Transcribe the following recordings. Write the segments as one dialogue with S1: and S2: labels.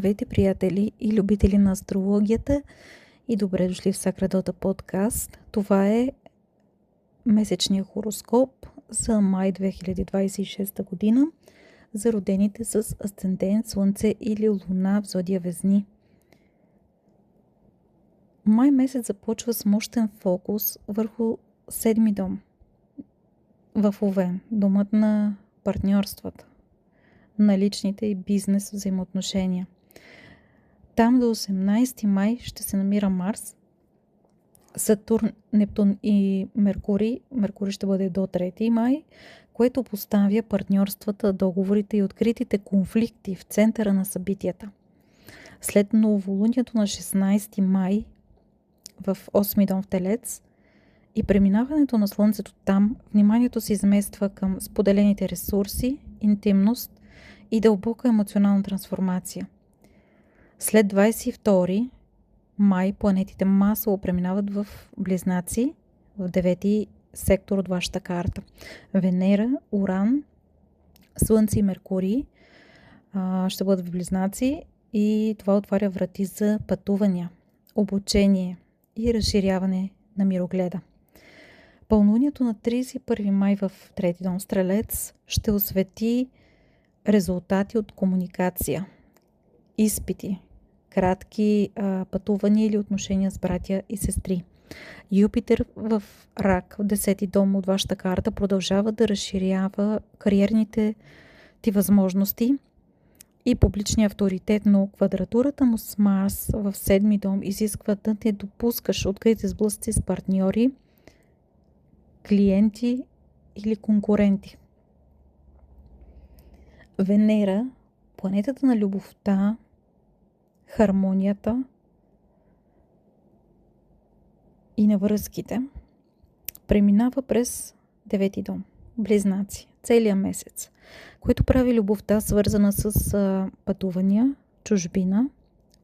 S1: Здравейте, приятели и любители на астрологията и добре дошли в Сакрадота подкаст. Това е месечния хороскоп за май 2026 година за родените с асцендент, слънце или луна в зодия Везни. Май месец започва с мощен фокус върху седми дом в Овен, домът на партньорствата, на личните и бизнес взаимоотношения. Там до 18 май ще се намира Марс, Сатурн, Нептун и Меркурий. Меркурий ще бъде до 3 май, което поставя партньорствата, договорите и откритите конфликти в центъра на събитията. След новолунието на 16 май в 8 дом в Телец и преминаването на Слънцето там, вниманието се измества към споделените ресурси, интимност и дълбока емоционална трансформация. След 22 май планетите масово преминават в Близнаци, в 9-ти сектор от вашата карта. Венера, Уран, Слънце и Меркурий ще бъдат в Близнаци и това отваря врати за пътувания, обучение и разширяване на мирогледа. Пълнолунието на 31 май в 3-ти дом Стрелец ще освети резултати от комуникация, изпити, кратки пътувания или отношения с братя и сестри. Юпитер в Рак, в 10-ти дом от вашата карта, продължава да разширява кариерните ти възможности и публичния авторитет, но квадратурата му с Марс в 7-ми дом изисква да не допускаш открити сблъсъци с партньори, клиенти или конкуренти. Венера, планетата на любовта, хармонията и на връзките, преминава през 9-ти дом, Близнаци, целия месец, което прави любовта свързана с пътувания, чужбина,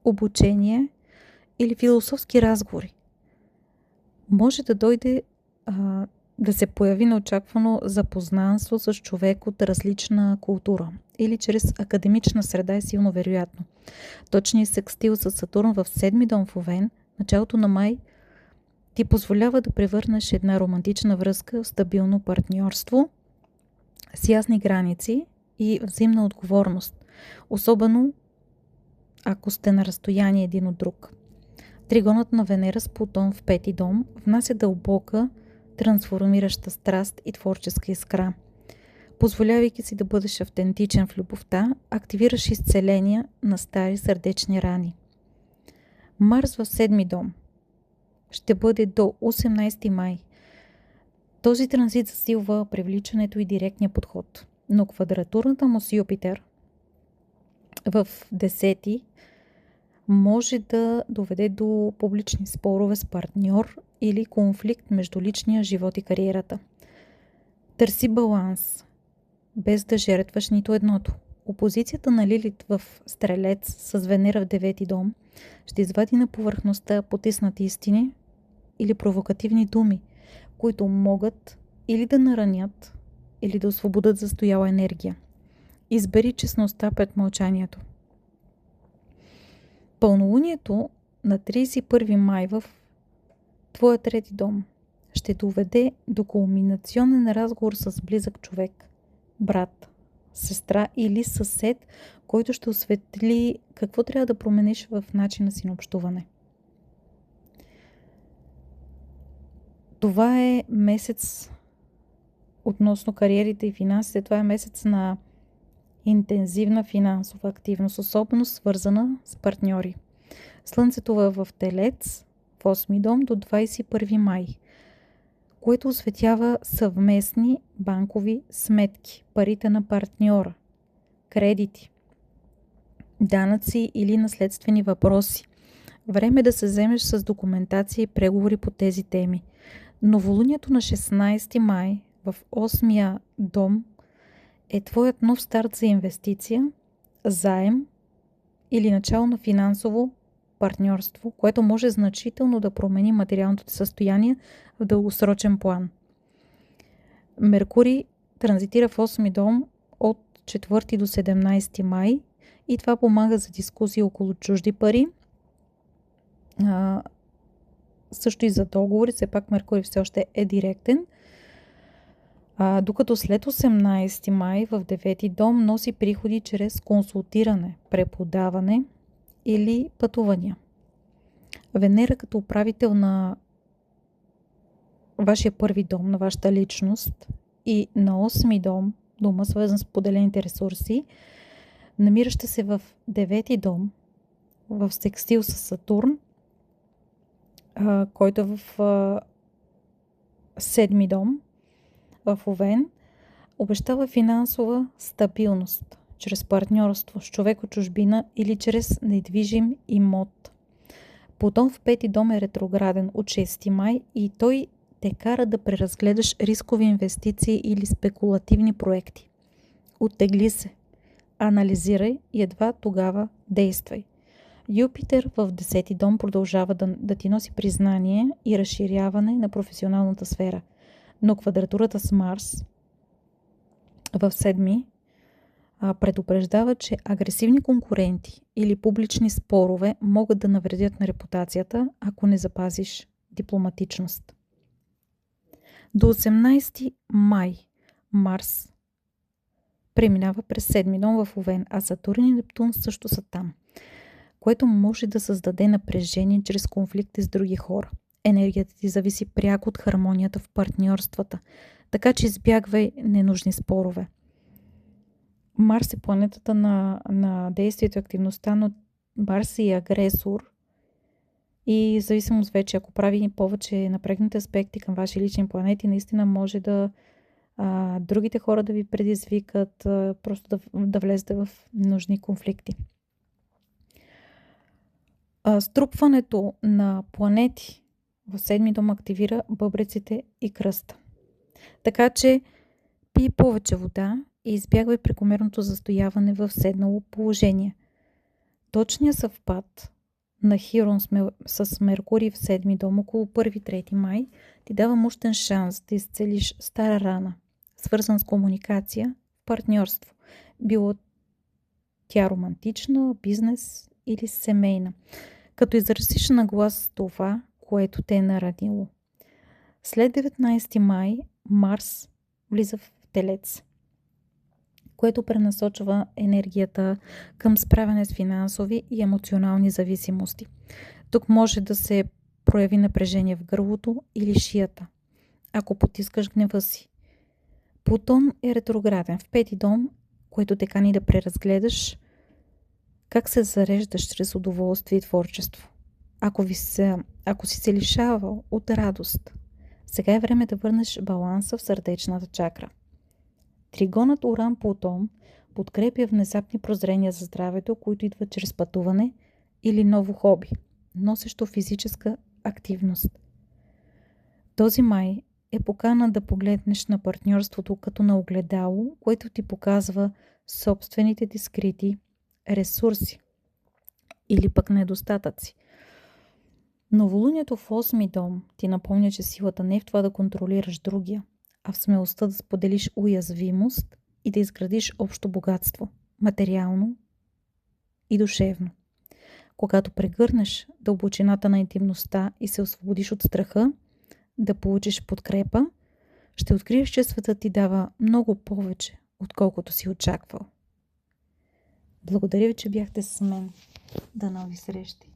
S1: обучение или философски разговори. Може да дойде да се появи неочаквано запознанство с човек от различна култура или чрез академична среда е силно вероятно. Точният секстил с Сатурн в 7-ми дом в Овен, началото на май, ти позволява да превърнеш една романтична връзка в стабилно партньорство с ясни граници и взаимна отговорност, особено ако сте на разстояние един от друг. Тригонът на Венера с Плутон в 5-ти дом внася дълбока, трансформираща страст и творческа искра. Позволявайки си да бъдеш автентичен в любовта, активираш изцеления на стари сърдечни рани. Марс в 7-ми дом ще бъде до 18 май. Този транзит засилва привличането и директния подход, но квадратурната му с Юпитер в 10-ти може да доведе до публични спорове с партньор или конфликт между личния живот и кариерата. Търси баланс, без да жертваш нито едното. Опозицията на Лилит в Стрелец с Венера в 9-ти дом ще извади на повърхността потиснати истини или провокативни думи, които могат или да наранят, или да освободят застояла енергия. Избери честността пред мълчанието. Пълнолунието на 31 май в твоя 3-ти дом ще доведе до кулминационен разговор с близък човек, брат, сестра или съсед, който ще осветли какво трябва да промениш в начина си на общуване. Това е месец относно кариерите и финансите. Това е месец на интензивна финансова активност, особено свързана с партньори. Слънцето в Телец в 8-ми дом до 21 май, което осветява съвместни банкови сметки, парите на партньора, кредити, данъци или наследствени въпроси. Време е да се вземеш с документация и преговори по тези теми. Новолунието на 16 май в 8-я дом е твоят нов старт за инвестиция, заем или начало на финансово партньорство, което може значително да промени материалното ти състояние в дългосрочен план. Меркурий транзитира в 8-ми дом от 4 до 17 май и това помага за дискусии около чужди пари. Също и за договори, все пак Меркурий все още е директен. Докато след 18 май в 9 дом носи приходи чрез консултиране, преподаване или пътувания. Венера като управител на вашия първи дом, на вашата личност, и на 8 дом, дома свързан с поделените ресурси, намираща се в 9 дом, в секстил с Сатурн, който е в 7 дом, в Овен, обещава финансова стабилност чрез партньорство с човек от чужбина или чрез недвижим имот. Плутон в 5 дом е ретрограден от 6 май и той те кара да преразгледаш рискови инвестиции или спекулативни проекти. Оттегли се, анализирай и едва тогава действай. Юпитер в 10 дом продължава да ти носи признание и разширяване на професионалната сфера, но квадратурата с Марс в 7 предупреждава, че агресивни конкуренти или публични спорове могат да навредят на репутацията, ако не запазиш дипломатичност. До 18 май Марс преминава през 7 дом в Овен, а Сатурн и Нептун също са там, което може да създаде напрежение чрез конфликти с други хора. Енергията ти зависи пряко от хармонията в партньорствата, така че избягвай ненужни спорове. Марс е планетата на действието и активността, но Марс е и агресор и в зависимост вече, ако прави повече напрегнати аспекти към ваши лични планети, наистина може да другите хора да ви предизвикат, просто да влезете в нужни конфликти. Струпването на планети в 7 дом активира бъбреците и кръста. Така че пий повече вода и избягвай прекомерното застояване в седнало положение. Точният съвпад на Хирон с Меркурий в 7 дом около 1-3 май ти дава мощен шанс да изцелиш стара рана, свързан с комуникация, партньорство. Било тя романтична, бизнес или семейна, като изразиш на глас това, което те е наранило. След 19 май Марс влиза в Телец, което пренасочва енергията към справяне с финансови и емоционални зависимости. Тук може да се прояви напрежение в гърлото или шията, ако потискаш гнева си. Плутон е ретрограден в 5 дом, което те кани да преразгледаш как се зареждаш чрез удоволствие и творчество. Ако си се лишавал от радост, сега е време да върнеш баланса в сърдечната чакра. Тригонът Уран-Плутон подкрепя внезапни прозрения за здравето, които идват чрез пътуване или ново хоби, носещо физическа активност. Този май е покана да погледнеш на партньорството като на огледало, което ти показва собствените ти скрити ресурси или пък недостатъци. Новолунието в 8 дом ти напомня, че силата не е в това да контролираш другия, а в смелостта да споделиш уязвимост и да изградиш общо богатство, материално и душевно. Когато прегърнеш дълбочината на интимността и се освободиш от страха да получиш подкрепа, ще откриеш, че светът ти дава много повече, отколкото си очаквал. Благодаря ви, че бяхте с мен. До нови срещи!